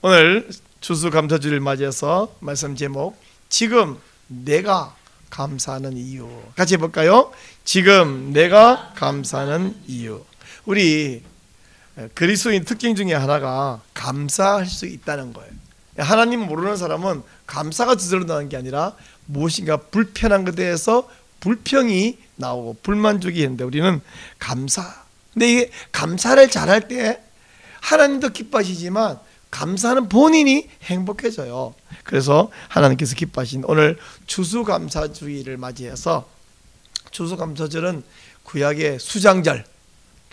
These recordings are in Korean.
오늘 추수감사주를 맞이해서 말씀 제목, 지금 내가 감사하는 이유. 같이 해볼까요? 지금 내가 감사하는 이유. 우리 그리스도인 특징 중에 하나가 감사할 수 있다는 거예요. 하나님 모르는 사람은 감사가 저절로 나는 게 아니라 무엇인가 불편한 것에 대해서 불평이 나오고 불만족이 있는데, 우리는 감사. 근데 이게 감사를 잘할 때 하나님도 기뻐하시지만 감사하는 본인이 행복해져요. 그래서 하나님께서 기뻐하신 오늘 추수감사주의를 맞이해서, 추수감사절은 구약의 수장절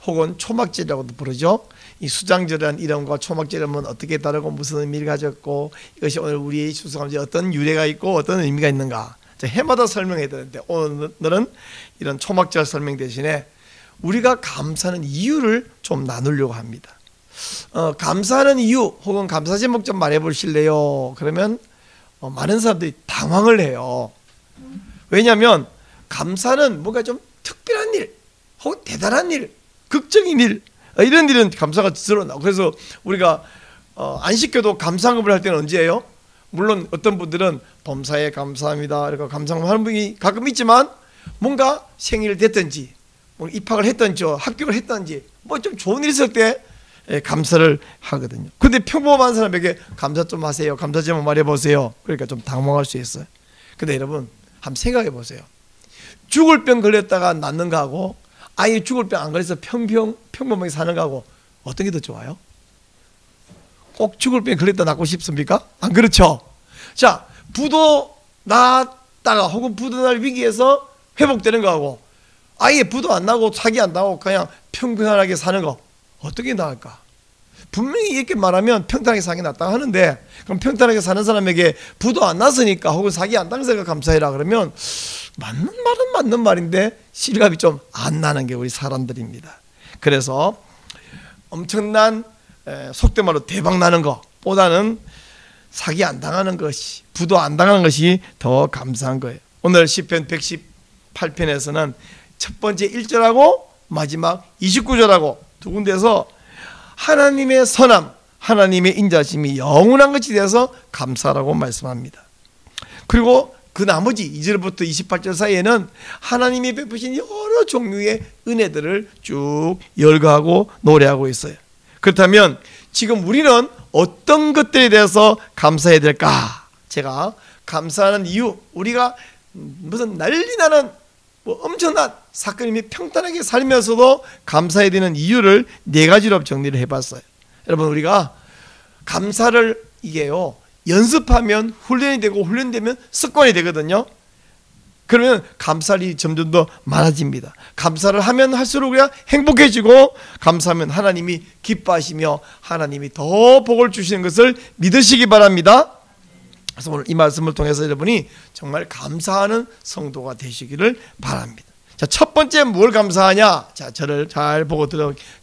혹은 초막절이라고도 부르죠. 이 수장절이라는 이름과 초막절은 어떻게 다르고 무슨 의미를 가졌고, 이것이 오늘 우리의 추수감사에 어떤 유래가 있고 어떤 의미가 있는가, 해마다 설명해야 되는데 오늘은 이런 초막절 설명 대신에 우리가 감사하는 이유를 좀 나누려고 합니다. 감사하는 이유 혹은 감사 제목 좀 말해 보실래요? 그러면 많은 사람들이 당황을 해요. 왜냐하면 감사는 뭔가 좀 특별한 일 혹은 대단한 일, 극적인 일, 이런 일은 감사가 드러나고, 그래서 우리가 안식교도 감사응급을 할 때는 언제예요? 물론 어떤 분들은 범사에 감사합니다 이렇게 감사하는 분이 가끔 있지만, 뭔가 생일이 됐든지 뭐 입학을 했든지 합격을 했든지 뭐 좀 좋은 일이 있을 때 감사를 하거든요. 근데 평범한 사람에게 감사 좀 하세요, 감사 좀 말해보세요, 그러니까 좀 당황할 수 있어요. 근데 여러분 한번 생각해 보세요. 죽을 병 걸렸다가 낫는 거하고 아예 죽을 병 안 걸려서 평범하게 사는 거하고 어떤 게 더 좋아요? 꼭 죽을 병 걸렸다 낫고 싶습니까? 안 그렇죠? 자, 부도 났다가 혹은 부도 날 위기에서 회복되는 거하고 아예 부도 안 나고 사기 안 나고 그냥 평평하게 사는 거, 어떻게 나을까? 분명히 이렇게 말하면 평탄하게 사기 낫다고 하는데, 그럼 평탄하게 사는 사람에게 부도 안 났으니까 혹은 사기 안 당해서 감사해라 그러면 맞는 말은 맞는 말인데 실감이 좀 안 나는 게 우리 사람들입니다. 그래서 엄청난 속된 말로 대박 나는 것보다는 사기 안 당하는 것이, 부도 안 당하는 것이 더 감사한 거예요. 오늘 시편 118편에서는 첫 번째 1절하고 마지막 29절하고 두 군데에서 하나님의 선함, 하나님의 인자심이 영원한 것에 대해서 감사라고 말씀합니다. 그리고 그 나머지 2절부터 28절 사이에는 하나님이 베푸신 여러 종류의 은혜들을 쭉 열거하고 노래하고 있어요. 그렇다면 지금 우리는 어떤 것들에 대해서 감사해야 될까? 제가 감사하는 이유, 우리가 무슨 난리 나는 뭐 엄청난 사건이 평탄하게 살면서도 감사해야 되는 이유를 4가지로 정리를 해봤어요. 여러분, 우리가 감사를 이게요, 연습하면 훈련이 되고 훈련되면 습관이 되거든요. 그러면 감사할 일이 점점 더 많아집니다. 감사를 하면 할수록 우리가 행복해지고, 감사하면 하나님이 기뻐하시며 하나님이 더 복을 주시는 것을 믿으시기 바랍니다. 그래서 오늘 이 말씀을 통해서 여러분이 정말 감사하는 성도가 되시기를 바랍니다. 자, 첫 번째 뭘 감사하냐? 자, 저를 잘 보고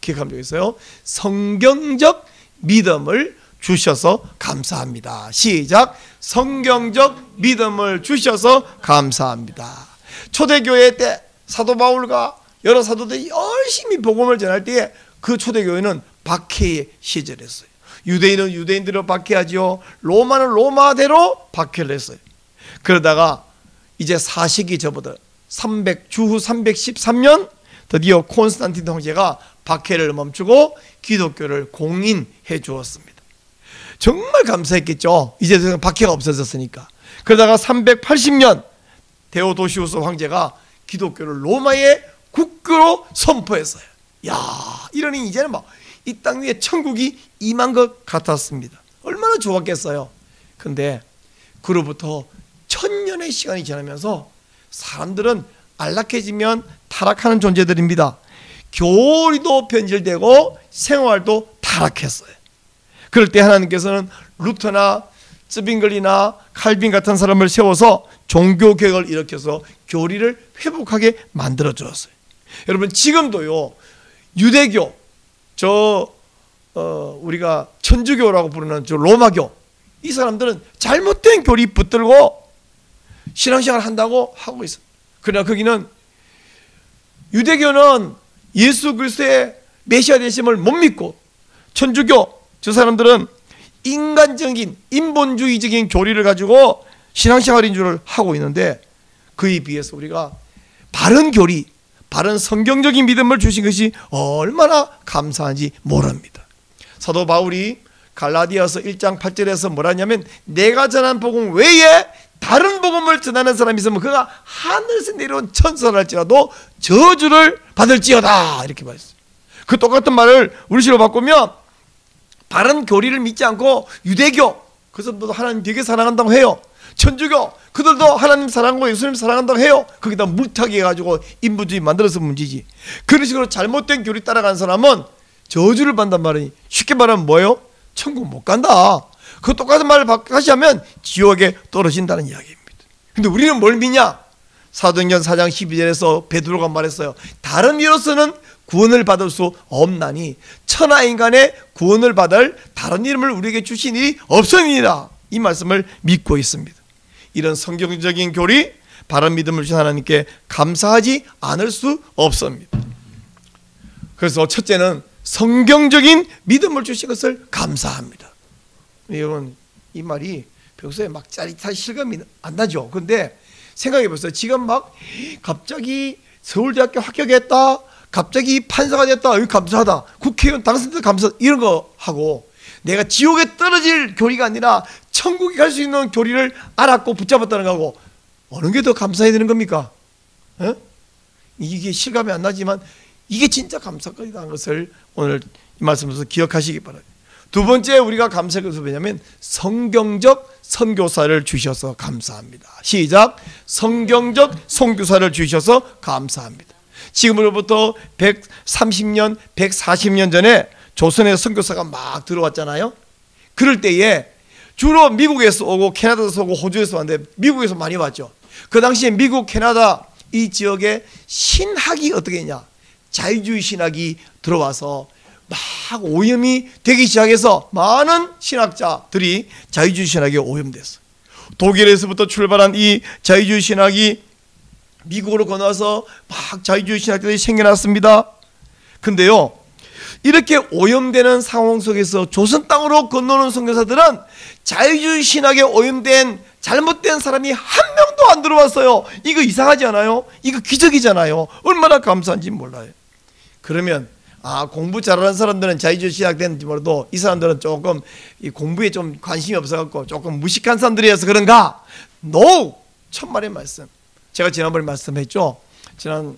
기억하면 되겠어요. 성경적 믿음을 주셔서 감사합니다. 시작. 성경적 믿음을 주셔서 감사합니다. 초대교회 때 사도 바울과 여러 사도들이 열심히 복음을 전할 때에 그 초대교회는 박해의 시절이었어요. 유대인은 유대인대로 박해하지요, 로마는 로마대로 박해를 했어요. 그러다가 이제 사시기 접어들 주후 313년 드디어 콘스탄틴 황제가 박해를 멈추고 기독교를 공인해 주었습니다. 정말 감사했겠죠. 이제 박해가 없어졌으니까. 그러다가 380년 데오도시우스 황제가 기독교를 로마의 국교로 선포했어요. 야, 이러니 이제는 막 이 땅 위에 천국이 임한 것 같았습니다. 얼마나 좋았겠어요. 근데 그로부터 1000년의 시간이 지나면서 사람들은 안락해지면 타락하는 존재들입니다. 교리도 변질되고 생활도 타락했어요. 그럴 때 하나님께서는 루터나 쯔빙글리나 칼빈 같은 사람을 세워서 종교개혁을 일으켜서 교리를 회복하게 만들어 주었어요. 여러분, 지금도요, 유대교, 우리가 천주교라고 부르는 로마교, 이 사람들은 잘못된 교리 붙들고 신앙생활을 한다고 하고 있어요. 그러나 거기는 유대교는 예수 그리스도의 메시아 되심을 못 믿고, 천주교 저 사람들은 인간적인 인본주의적인 교리를 가지고 신앙생활인 줄 하고 있는데, 그에 비해서 우리가 바른 교리, 바른 성경적인 믿음을 주신 것이 얼마나 감사한지 모릅니다. 사도 바울이 갈라디아서 1장 8절에서 뭐라 하냐면, 내가 전한 복음 외에 다른 복음을 전하는 사람이 있으면 그가 하늘에서 내려온 천사랄지라도 저주를 받을지어다, 이렇게 말했어요. 그 똑같은 말을 우리식으로 바꾸면, 바른 교리를 믿지 않고 유대교, 그 사람도 하나님 되게 사랑한다고 해요. 천주교, 그들도 하나님 사랑하고 예수님 사랑한다고 해요. 거기다 물타기 해가지고 인본주의 만들어서 문제지. 그런 식으로 잘못된 교리 따라가는 사람은 저주를 받는단 말이니, 쉽게 말하면 뭐예요? 천국 못 간다. 그 똑같은 말을 다시 하면 지옥에 떨어진다는 이야기입니다. 근데 우리는 뭘 믿냐? 사도행전 4장 12절에서 베드로가 말했어요. 다른 이로서는 구원을 받을 수 없나니 천하 인간의 구원을 받을 다른 이름을 우리에게 주신 일이 없으니라. 이 말씀을 믿고 있습니다. 이런 성경적인 교리, 바른 믿음을 주신 하나님께 감사하지 않을 수 없습니다. 그래서 첫째는 성경적인 믿음을 주신 것을 감사합니다. 여러분, 이 말이 평소에 막 짜릿한 실감이 안 나죠. 그런데 생각해 보세요. 지금 막 갑자기 서울대학교 합격했다, 갑자기 판사가 됐다, 감사하다, 국회의원 당선됐다, 감사, 이런 거 하고, 내가 지옥에 떨어질 교리가 아니라 천국에 갈 수 있는 교리를 알았고 붙잡았다는 거하고 어느 게 더 감사해야 되는 겁니까? 에? 이게 실감이 안 나지만 이게 진짜 감사거리라는 것을 오늘 이 말씀에서 기억하시기 바랍니다. 두 번째 우리가 감사할 것은 뭐냐면, 성경적 선교사를 주셔서 감사합니다. 시작. 성경적 선교사를 주셔서 감사합니다. 지금으로부터 130년, 140년 전에 조선의 선교사가 막 들어왔잖아요. 그럴 때에 주로 미국에서 오고 캐나다에서 오고 호주에서 왔는데, 미국에서 많이 왔죠. 그 당시에 미국, 캐나다 이 지역에 신학이 어떻게 했냐, 자유주의 신학이 들어와서 막 오염이 되기 시작해서 많은 신학자들이 자유주의 신학에 오염됐어요. 독일에서부터 출발한 이 자유주의 신학이 미국으로 건너와서 막 자유주의 신학들이 생겨났습니다. 근데요, 이렇게 오염되는 상황 속에서 조선 땅으로 건너오는 선교사들은 자유주의 신학에 오염된 잘못된 사람이 한 명도 안 들어왔어요. 이거 이상하지 않아요? 이거 기적이잖아요. 얼마나 감사한지 몰라요. 그러면 공부 잘하는 사람들은 자유주의 신학 되는지 몰라도 이 사람들은 조금 이 공부에 좀 관심이 없어갖고 조금 무식한 사람들이어서 그런가? No! 천만의 말씀. 제가 지난번에 말씀했죠. 지난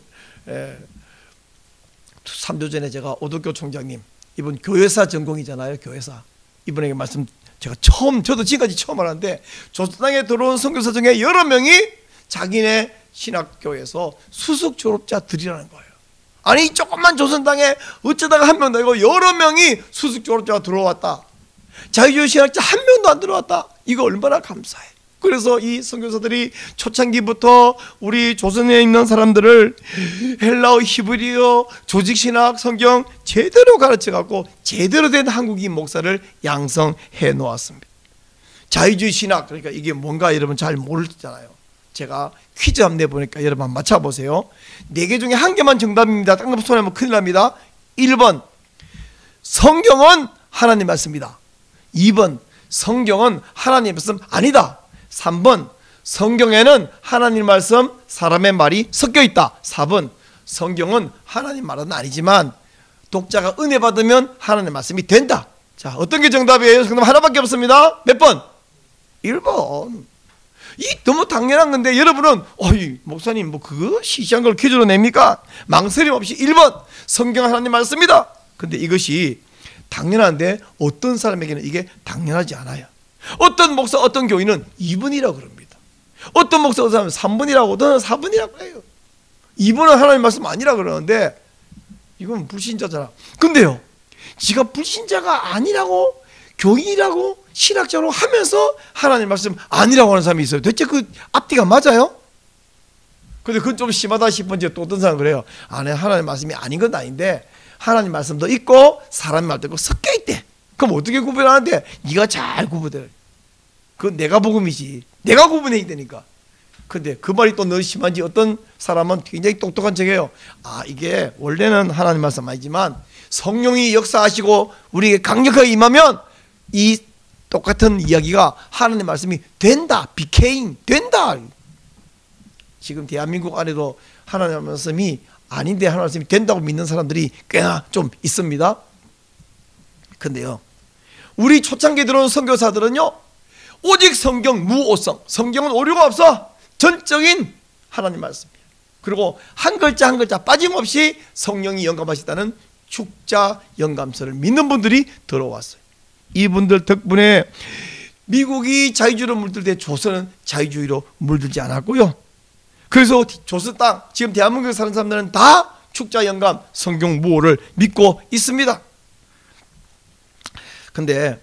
3주 전에 제가 오덕교 총장님, 이분 교회사 전공이잖아요. 교회사. 이분에게 말씀 제가 저도 지금까지 처음 알았는데, 조선 땅에 들어온 선교사 중에 여러 명이 자기네 신학교에서 수석 졸업자들이라는 거예요. 아니, 조금만 조선 땅에 어쩌다가 한 명도 아니고 여러 명이 수석 졸업자가 들어왔다. 자유주의 신학자 한 명도 안 들어왔다. 이거 얼마나 감사해. 그래서 이 선교사들이 초창기부터 우리 조선에 있는 사람들을 헬라어, 히브리어, 조직신학, 성경 제대로 가르쳐갖고 제대로 된 한국인 목사를 양성해 놓았습니다. 자유주의 신학, 그러니까 이게 뭔가 여러분 잘 모르잖아요. 제가 퀴즈 한번 내보니까 여러분 한번 맞춰보세요. 4개 중에 1개만 정답입니다. 딴 거 손해면 큰일 납니다. 1번, 성경은 하나님 말씀이다. 2번, 성경은 하나님 말씀 아니다. 3번, 성경에는 하나님 말씀, 사람의 말이 섞여 있다. 4번, 성경은 하나님 말은 아니지만 독자가 은혜 받으면 하나님 말씀이 된다. 자, 어떤 게 정답이에요? 정답 하나밖에 없습니다. 몇 번? 1번. 이 너무 당연한 건데 여러분은 목사님 뭐 그거 시시한 걸 퀴즈로 냅니까? 망설임 없이 1번, 성경 하나님 말씀이다. 근데 이것이 당연한데 어떤 사람에게는 이게 당연하지 않아요. 어떤 목사, 어떤 교인은 2번이라고 그럽니다. 어떤 목사, 어떤 사람은 3번이라고, 어떤 사람은 4번이라고 해요. 2번은 하나님 말씀 아니라 그러는데 이건 불신자잖아. 근데요, 지가 불신자가 아니라고, 교인이라고, 신학자로 하면서 하나님 말씀 아니라고 하는 사람이 있어요. 대체 그 앞뒤가 맞아요? 근데 그건 좀 심하다 싶은지 또 어떤 사람은 그래요. 하나님 말씀이 아닌 건 아닌데 하나님 말씀도 있고 사람 말도 있고 섞여 있대. 그럼 어떻게 구별하는데? 네가 잘 구분해. 그건 내가 복음이지. 내가 구분해야 되니까. 근데 그 말이 또 너무 심한지 어떤 사람은 굉장히 똑똑한 척해요. 이게 원래는 하나님 말씀 아니지만 성령이 역사하시고 우리에게 강력하게 임하면 이 똑같은 이야기가 하나님의 말씀이 된다, became, 된다. 지금 대한민국 안에도 하나님의 말씀이 아닌데 하나님의 말씀이 된다고 믿는 사람들이 꽤나 좀 있습니다. 근데요, 우리 초창기에 들어온 선교사들은요, 오직 성경 무오성, 성경은 오류가 없어, 전적인 하나님 말씀이에요. 그리고 한 글자 한 글자 빠짐없이 성령이 영감하시다는 축자 영감서를 믿는 분들이 들어왔어요. 이분들 덕분에 미국이 자유주의로 물들 때 조선은 자유주의로 물들지 않았고요. 그래서 조선 땅, 지금 대한민국에 사는 사람들은 다 축자 영감 성경 무오를 믿고 있습니다. 근데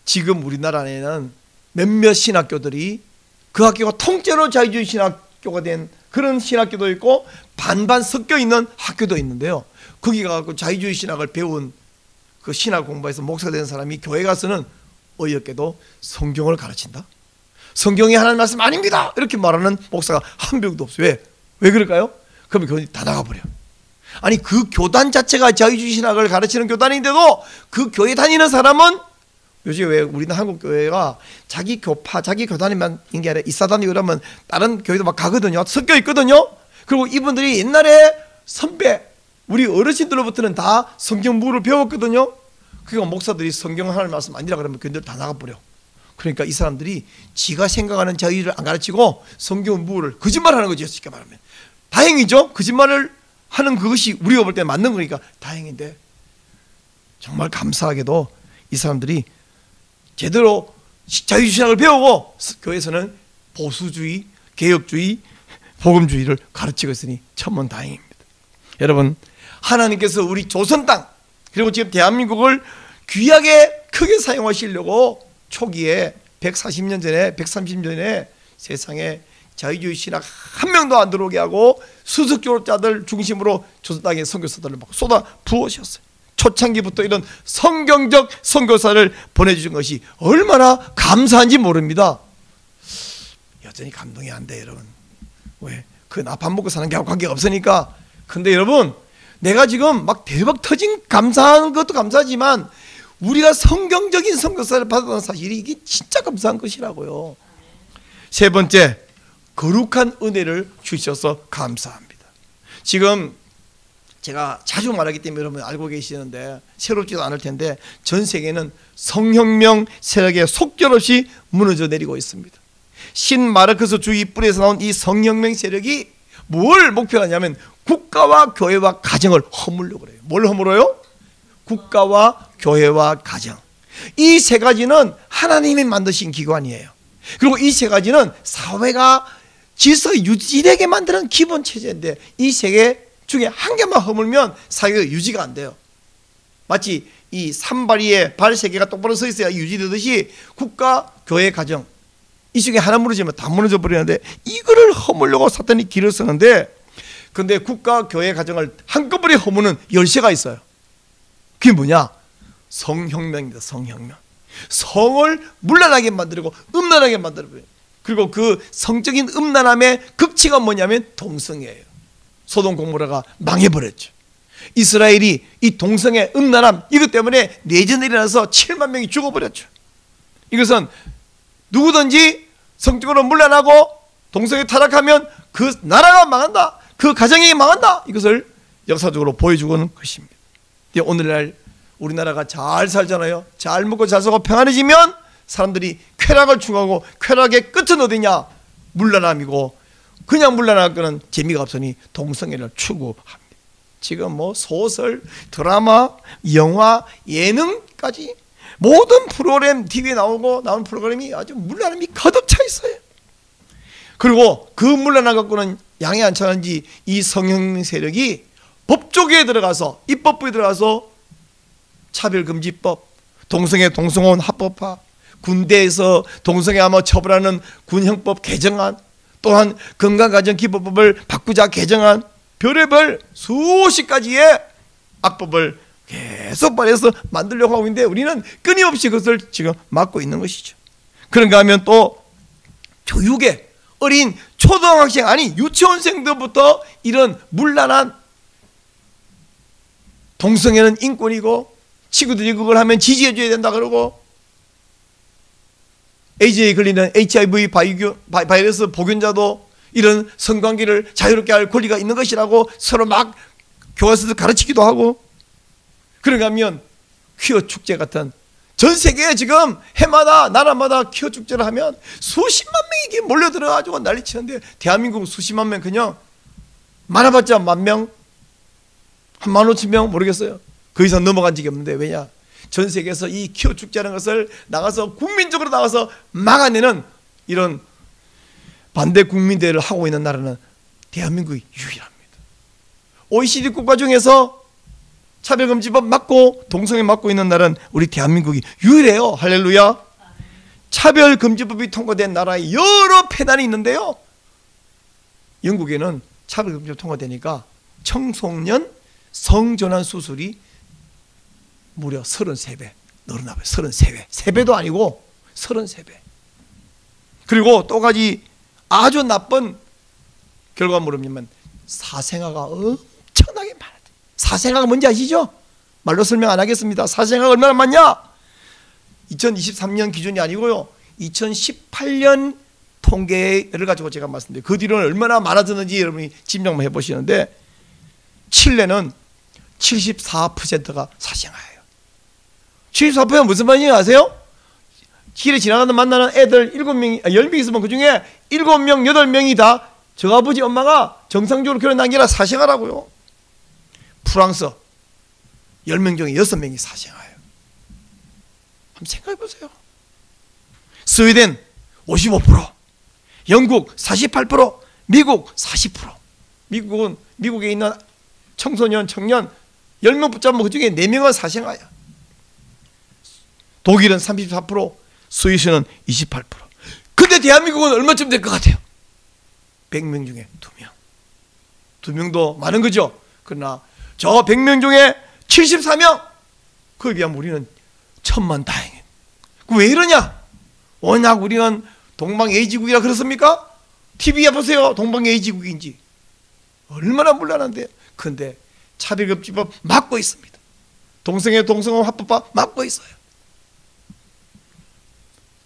지금 우리나라에는 몇몇 신학교들이 그 학교가 통째로 자유주의 신학교가 된 그런 신학교도 있고 반반 섞여 있는 학교도 있는데요. 거기 가서 자유주의 신학을 배운 그 신학 공부해서 목사가 된 사람이 교회 가서는 어이없게도 성경을 가르친다. 성경이 하나님 말씀 아닙니다. 이렇게 말하는 목사가 한 명도 없어요. 왜 그럴까요? 그러면 교회 다 나가버려. 아니 그 교단 자체가 자유주의 신학을 가르치는 교단인데도 그 교회 다니는 사람은 요즘 왜 우리는 한국 교회가 자기 교파, 자기 교단에만 있는 게 아니라 이사단이 그러면 다른 교회도 막 가거든요. 섞여 있거든요. 그리고 이분들이 옛날에 선배, 우리 어르신들로부터는 다 성경 무를 배웠거든요. 그러니까 목사들이 성경 하나님 말씀 아니라 그러면 그들 다 나가버려. 그러니까 이 사람들이 지가 생각하는 자유를 안 가르치고 성경 무를 거짓말하는 거죠. 쉽게 말하면. 다행이죠. 거짓말을 하는 그것이 우리가 볼 때 맞는 거니까 다행인데, 정말 감사하게도 이 사람들이 제대로 자유주의 신학을 배우고 교회에서는 보수주의, 개혁주의, 복음주의를 가르치고 있으니 천만다행입니다. 여러분, 하나님께서 우리 조선 땅 그리고 지금 대한민국을 귀하게 크게 사용하시려고 초기에 140년 전에 130년 전에 세상에 자유주의 신학 한 명도 안 들어오게 하고 수석교육자들 중심으로 조선 땅에 선교사들을 막 쏟아 부으셨어요. 초창기부터 이런 성경적 선교사를 보내주신 것이 얼마나 감사한지 모릅니다. 여전히 감동이 안 돼, 여러분. 왜? 그 나 밥 먹고 사는 게하고 관계가 없으니까. 근데 여러분, 내가 지금 막 대박 터진 감사한 것도 감사하지만 우리가 성경적인 선교사를 받았다는 사실이 이게 진짜 감사한 것이라고요. 세 번째, 거룩한 은혜를 주셔서 감사합니다. 지금 제가 자주 말하기 때문에 여러분 알고 계시는데 새롭지도 않을 텐데 전 세계는 성혁명 세력에 속절없이 무너져 내리고 있습니다. 신마르크스 주의 뿌리에서 나온 이 성혁명 세력이 뭘 목표하냐면 국가와 교회와 가정을 허물려고 그래요. 뭘 허물어요? 국가와 교회와 가정. 이 세 가지는 하나님이 만드신 기관이에요. 그리고 이 세 가지는 사회가 질서 유지되게 만드는 기본 체제인데 이 세 개 중에 한 개만 허물면 사회가 유지가 안 돼요. 마치 이 산발이에 발 세 개가 똑바로 서 있어야 유지되듯이 국가, 교회, 가정 이 중에 하나 무너지면 다 무너져 버리는데 이거를 허물려고 사탄이 길을 쓰는데, 근데 국가, 교회, 가정을 한꺼번에 허무는 열쇠가 있어요. 그게 뭐냐? 성혁명입니다. 성혁명. 성을 문란하게 만들고 음란하게 만들어버려요. 그리고 그 성적인 음란함의 극치가 뭐냐면 동성애예요. 소돔 고모라가 망해버렸죠. 이스라엘이 이 동성애 음란함 이것 때문에 내전이 일어나서 7만 명이 죽어버렸죠. 이것은 누구든지 성적으로 문란하고 동성애 타락하면 그 나라가 망한다, 그 가정이 망한다, 이것을 역사적으로 보여주고는 것입니다. 오늘날 우리나라가 잘 살잖아요. 잘 먹고 잘 살고 평안해지면 사람들이 쾌락을 추구하고 쾌락의 끝은 어디냐? 문란함이고, 그냥 문란할 거는 재미가 없으니 동성애를 추구합니다. 지금 뭐 소설, 드라마, 영화, 예능까지 모든 프로그램 TV에 나오는 프로그램이 아주 문란함이 가득 차 있어요. 그리고 그 문란함 갖고는 양해 안 차는지 이 성형 세력이 법조계에 들어가서, 입법부에 들어가서 차별금지법, 동성애 동성혼 합법화, 군대에서 동성애하면 처벌하는 군형법 개정안, 또한 건강가정기본법을 바꾸자 개정안, 별의별 수십 가지의 악법을 계속 발해서 만들려고 하고 있는데 우리는 끊임없이 그것을 지금 막고 있는 것이죠. 그런가 하면 또 교육에 어린 초등학생, 아니 유치원생들부터 이런 문란한 동성애는 인권이고 친구들이 그걸 하면 지지해줘야 된다 그러고 AIDS에 걸리는 HIV 바이러스 보균자도 이런 성관계를 자유롭게 할 권리가 있는 것이라고 서로 막 교과서에서 가르치기도 하고, 그런가 하면 퀴어 축제 같은 전 세계에 지금 해마다 나라마다 퀴어 축제를 하면 수십만 명이 몰려들어가지고 난리치는데, 대한민국 수십만 명 그냥 많아봤자 10,000명, 한 15,000명 모르겠어요. 그 이상 넘어간 적이 없는데, 왜냐? 전 세계에서 이 퀴어 축제라는 것을 나가서 국민적으로 나가서 막아내는 이런 반대 국민대회를 하고 있는 나라는 대한민국이 유일합니다. OECD 국가 중에서 차별금지법 맞고 동성애 맞고 있는 나라는 우리 대한민국이 유일해요. 할렐루야. 차별금지법이 통과된 나라에 여러 폐단이 있는데요, 영국에는 차별금지법 통과되니까 청소년 성전환 수술이 무려 33배 늘어나봐요. 33배. 3배도 아니고 33배. 그리고 또 가지 아주 나쁜 결과물은 사생아가 엄청나게 많아요. 사생아가 뭔지 아시죠? 말로 설명 안 하겠습니다. 사생아가 얼마나 많냐? 2023년 기준이 아니고요, 2018년 통계를 가지고 제가 말씀드려요. 그 뒤로는 얼마나 많아졌는지 여러분이 짐작만 해보시는데, 칠레는 74%가 사생아예요. 74%가 무슨 말인지 아세요? 길에 지나가는 만나는 애들 7명, 10명 있으면 그 중에 7명, 8명이 다 저 아버지 엄마가 정상적으로 결혼한 게 아니라 사생아라고요. 프랑스 10명 중에 6명이 사생아예요. 한번 생각해 보세요. 스웨덴 55%, 영국 48%, 미국 40%. 미국은 미국에 있는 청소년, 청년 10명 붙잡으면 그 중에 4명은 사생아야. 독일은 34%, 스위스는 28%. 근데 대한민국은 얼마쯤 될 것 같아요? 100명 중에 2명. 2명도 많은 거죠. 그러나 저 100명 중에 74명, 그에 비하면 우리는 천만다행이에요. 왜 이러냐? 워낙 우리는 동방예의지국이라 그렇습니까? TV에 보세요. 동방예의지국인지 얼마나 문란한데. 근데 차별금지법 막고 있습니다. 동성애 합법화 막고 있어요.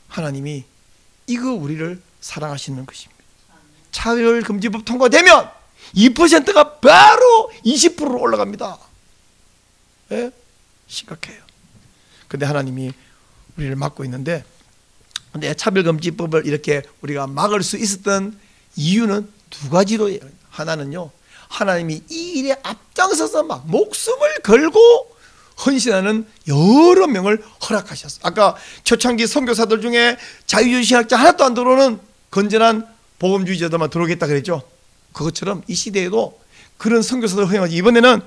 하나님이 이거 우리를 사랑하시는 것입니다. 차별금지법 통과되면 2%가 바로 20%로 올라갑니다. 예? 심각해요. 근데 하나님이 우리를 막고 있는데, 근데 차별금지법을 이렇게 우리가 막을 수 있었던 이유는 2가지로. 하나는요, 하나님이 이 일에 앞장서서 막 목숨을 걸고 헌신하는 여러 명을 허락하셨어요. 아까 초창기 선교사들 중에 자유주의 신학자 하나도 안 들어오는 건전한 복음주의자들만 들어오겠다 그랬죠. 그것처럼 이 시대에도 그런 선교사들 허용하지. 이번에는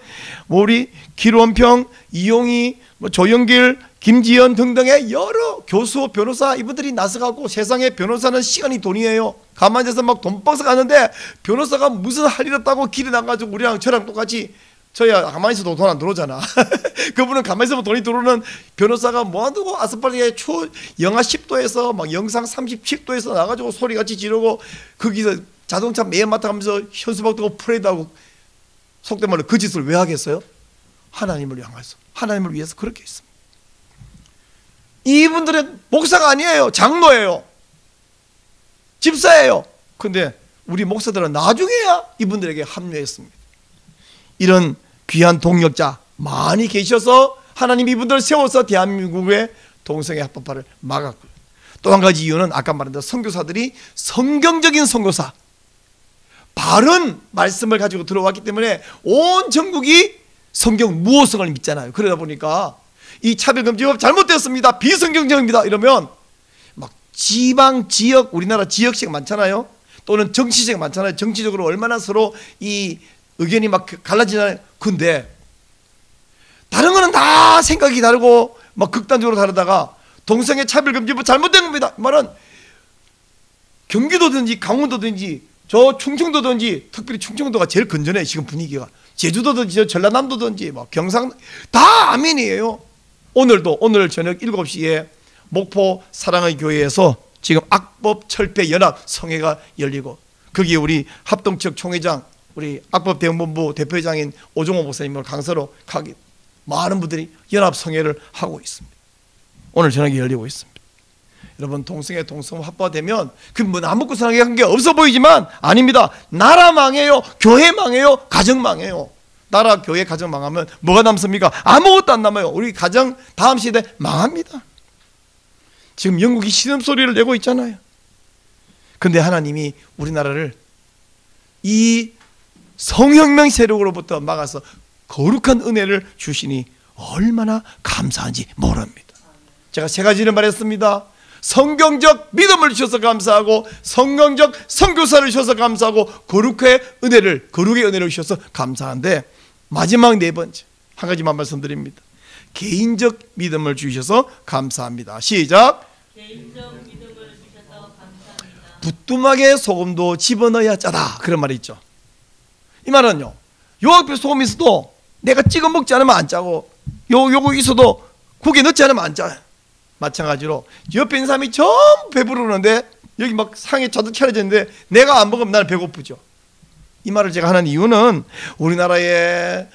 우리 기론평, 이용희, 조영길, 김지연 등등의 여러 교수, 변호사 이분들이 나서가고, 세상에 변호사는 시간이 돈이에요. 가만히 있어서 막 돈벌어서 가는데 변호사가 무슨 할 일 없다고 길에 나가지고 우리랑 저랑 똑같이, 저야 가만히 있어도 돈 안 들어오잖아. 그분은 가만히 있으면 돈이 들어오는 변호사가 뭐하고 아스팔트에 영하 10도에서 막 영상 37도에서 나가지고 소리같이 지르고, 거기서 자동차 매연 맡아가면서 현수막 두고 프레이드하고, 속된 말로 그 짓을 왜 하겠어요? 하나님을 향해서, 하나님을 위해서 그렇게 했습니다. 이분들은 목사가 아니에요. 장로예요. 집사예요. 근데 우리 목사들은 나중에야 이분들에게 합류했습니다. 이런 귀한 동력자 많이 계셔서 하나님이 이분들을 세워서 대한민국의 동성애 합법화를 막았고요. 또 한 가지 이유는 아까 말한 대로 선교사들이 성경적인 선교사, 바른 말씀을 가지고 들어왔기 때문에 온 전국이 성경 무호성을 믿잖아요. 그러다 보니까 이 차별금지법 잘못되었습니다, 비성경적입니다 이러면 막 지방, 지역, 우리나라 지역식 많잖아요. 또는 정치식 많잖아요. 정치적으로 얼마나 서로 이 의견이 막 갈라지잖아요. 근데 다른 거는 다 생각이 다르고 막 극단적으로 다르다가 동성애 차별금지법 잘못된 겁니다 말은 경기도든지 강원도든지 저 충청도든지, 특별히 충청도가 제일 건전해 지금 분위기가, 제주도든지 전라남도든지 막 경상 다 아멘이에요. 오늘 저녁 7시에 목포 사랑의 교회에서 지금 악법 철폐 연합 성회가 열리고, 거기에 우리 합동측 총회장, 우리 악법 대응본부 대표장인 오종호 목사님을 강사로 가기, 많은 분들이 연합 성회를 하고 있습니다. 오늘 저녁에 열리고 있습니다. 여러분 동성애 동성 합법되면 그 뭐 남북구 사랑에 관계 없어 보이지만 아닙니다. 나라 망해요. 교회 망해요. 가정 망해요. 나라 교회 가정 망하면 뭐가 남습니까? 아무것도 안 남아요. 우리 가정 다음 시대 망합니다. 지금 영국이 신음소리를 내고 있잖아요. 근데 하나님이 우리나라를 이 성혁명 세력으로부터 막아서 거룩한 은혜를 주시니 얼마나 감사한지 모릅니다. 제가 세 가지를 말했습니다. 성경적 믿음을 주셔서 감사하고, 성경적 선교사를 주셔서 감사하고, 거룩의 은혜를 주셔서 감사한데, 마지막 네 번째 한 가지만 말씀드립니다. 개인적 믿음을 주셔서 감사합니다. 시작. 개인적 믿음을 주셔서 감사합니다. 부뚜막에 소금도 집어넣어야 짜다, 그런 말이 있죠. 이 말은요, 요 앞에 소금 있어도 내가 찍어 먹지 않으면 안 짜고, 요거 있어도 국에 넣지 않으면 안 짜요. 마찬가지로 옆에 있는 사람이 전부 배부르는데 여기 막 상에 자주 차려졌는데 내가 안 먹으면 나는 배고프죠. 이 말을 제가 하는 이유는 우리나라에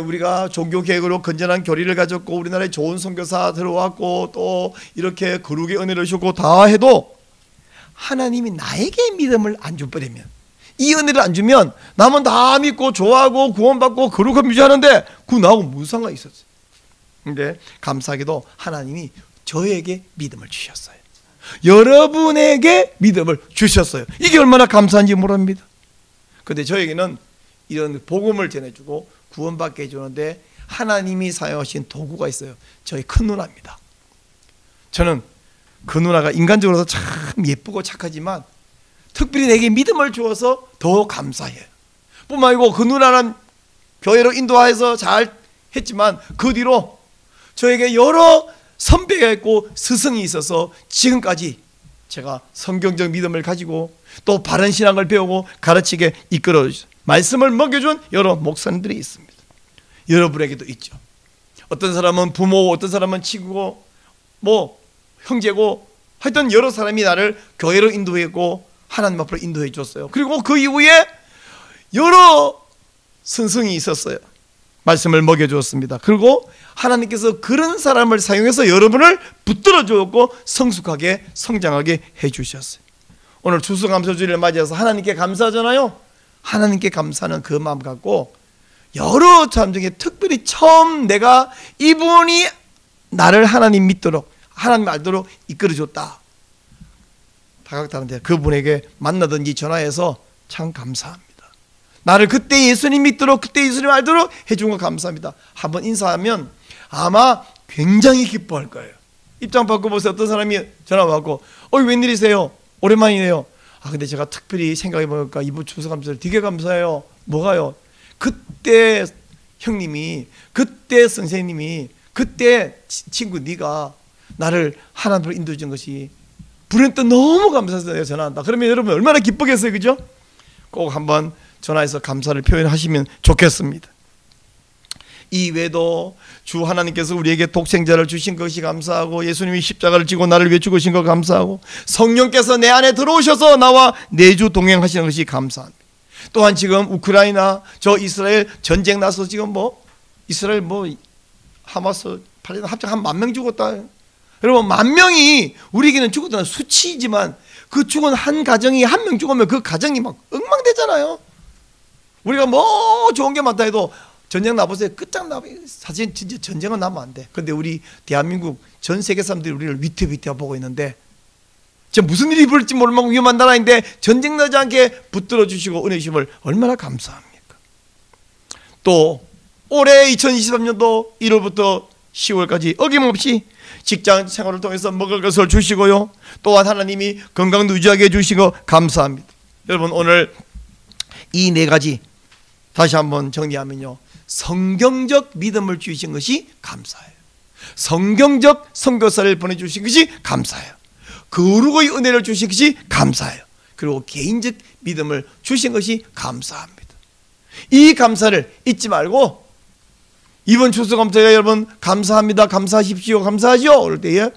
우리가 종교개혁으로 건전한 교리를 가졌고, 우리나라에 좋은 선교사 들어왔고, 또 이렇게 거룩의 은혜를 주고 다 해도 하나님이 나에게 믿음을 안 줘버리면, 이 은혜를 안 주면 남은 다 믿고 좋아하고 구원받고 거룩한 유지하는데 그 나하고 무슨 상관이 있었어요. 근데 감사하게도 하나님이 저에게 믿음을 주셨어요. 여러분에게 믿음을 주셨어요. 이게 얼마나 감사한지 모릅니다. 근데 저에게는 이런 복음을 전해주고 구원받게 해주는데 하나님이 사용하신 도구가 있어요. 저희 큰 누나입니다. 저는 그 누나가 인간적으로도 참 예쁘고 착하지만 특별히 내게 믿음을 주어서 더 감사해요. 뿐만 아니고 그 누나는 교회로 인도해서 잘 했지만 그 뒤로 저에게 여러 선배가 있고 스승이 있어서 지금까지 제가 성경적 믿음을 가지고 또 바른 신앙을 배우고 가르치게 이끌어 주신, 말씀을 먹여준 여러 목사님들이 있습니다. 여러분에게도 있죠. 어떤 사람은 부모고, 어떤 사람은 친구고, 뭐 형제고, 하여튼 여러 사람이 나를 교회로 인도했고 하나님 앞으로 인도해 줬어요. 그리고 그 이후에 여러 선생이 있었어요. 말씀을 먹여주었습니다. 그리고 하나님께서 그런 사람을 사용해서 여러분을 붙들어 주었고 성숙하게 성장하게 해주셨어요. 오늘 추수감사주일을 맞이해서 하나님께 감사하잖아요. 하나님께 감사하는 그 마음 갖고 여러 사람 중에 특별히 처음 내가 이분이 나를 하나님 믿도록, 하나님 알도록 이끌어줬다, 다가가는데 그분에게 만나든지 전화해서 참 감사합니다. 나를 그때 예수님 믿도록, 그때 예수님 알도록 해준 거 감사합니다. 한번 인사하면 아마 굉장히 기뻐할 거예요. 입장 바꿔보세요. 어떤 사람이 전화 왔고, 웬일이세요? 오랜만이네요. 근데 제가 특별히 생각해보니까 이번 추수감사를 되게 감사해요. 뭐가요? 그때 형님이, 그때 선생님이, 그때 친구 네가 나를 하나님으로 인도해 준 것이 불현듯 너무 감사해서 내가 전화한다. 그러면 여러분 얼마나 기쁘겠어요, 그죠? 꼭 한번 전화해서 감사를 표현하시면 좋겠습니다. 이 외에도 주 하나님께서 우리에게 독생자를 주신 것이 감사하고, 예수님이 십자가를 지고 나를 위해 죽으신 것 감사하고, 성령께서 내 안에 들어오셔서 나와 내주 동행하시는 것이 감사합니다. 또한 지금 우크라이나, 저 이스라엘 전쟁 나서 지금 이스라엘 하마스 팔레스타인 합작 한 10,000명 죽었다. 여러분 10,000명이 우리에게는 죽었다는 수치이지만 그 죽은 한 가정이 한 명 죽으면 그 가정이 막 엉망되잖아요. 우리가 뭐 좋은 게 많다 해도 전쟁 나보세요. 끝장나. 사실 진짜 전쟁은 나면 안 돼. 근데 우리 대한민국 전 세계 사람들이 우리를 위태위태 보고 있는데, 진짜 무슨 일이 벌일지 모를 만큼 위험한 나라인데 전쟁 나지 않게 붙들어 주시고 은혜 주심을 얼마나 감사합니까? 또 올해 2023년도 1월부터 10월까지 어김없이 직장 생활을 통해서 먹을 것을 주시고요, 또한 하나님이 건강 유지하게 해주시고 감사합니다. 여러분 오늘 이 네 가지 다시 한번 정리하면요, 성경적 믿음을 주신 것이 감사해요. 성경적 선교사를 보내주신 것이 감사해요. 거룩의 은혜를 주신 것이 감사해요. 그리고 개인적 믿음을 주신 것이 감사합니다. 이 감사를 잊지 말고 이번 추수감사에 여러분 감사합니다, 감사하십시오, 감사하죠 그럴 때에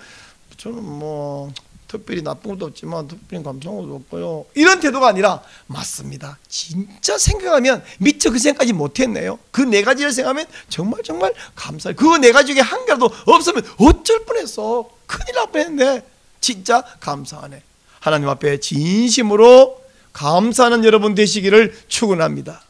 저는 특별히 나쁜 것도 없지만 특별히 감사한 것도 없고요, 이런 태도가 아니라 맞습니다. 진짜 생각하면 미처 그 생각까지 못했네요. 그 네 가지를 생각하면 정말 감사해요. 그 네 가지 중에 한 개라도 없으면 어쩔 뻔했어. 큰일 날 뻔했네. 진짜 감사하네. 하나님 앞에 진심으로 감사하는 여러분 되시기를 축원합니다.